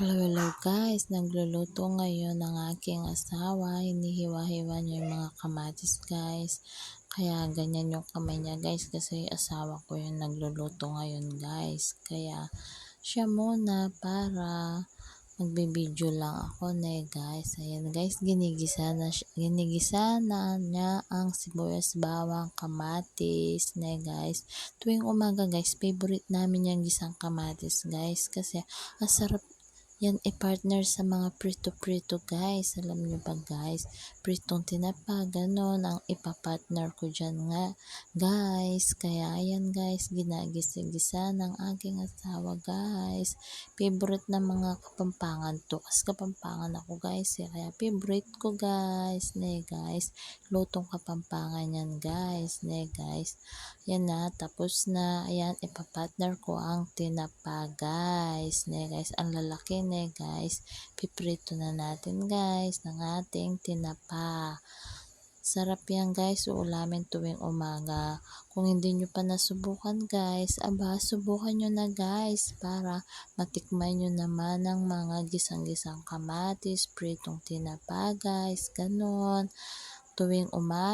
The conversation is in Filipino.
Hello, hello guys! Nagluluto ngayon ng aking asawa. Hinihiwa-hiwa niya yung mga kamatis guys. Kaya ganyan yung kamay niya guys kasi asawa ko yung nagluluto ngayon guys. Kaya siya muna para magbibideo lang ako na guys. Ayan guys, ginigisa na niya ang sibuyas, bawang, kamatis na guys. Tuwing umaga guys, favorite namin yung gisang kamatis guys kasi ang sarap yan partner sa mga prito-prito guys. Alam niyo ba guys, pritong tinapa, ganon ang ipapartner ko dyan nga guys. Kaya ayan guys, ginagisa-gisa ng aking asawa guys. Favorite na mga Kapampangan to. Kasi Kapampangan ako guys kaya favorite ko guys. Ne guys, lutong Kapampangan yan guys. Ne guys, yan na, tapos na. Ayan, ipapartner ko ang tinapa guys. Ne guys, ang lalaki ne guys. Piprito na natin guys ng ating tinapa. Sarap yan guys, uulamin tuwing umaga. Kung hindi nyo pa nasubukan guys, subukan nyo na guys para matikman nyo naman ang mga gisang-gisang kamatis, pritong tinapa guys, ganon. Tuwing umaga.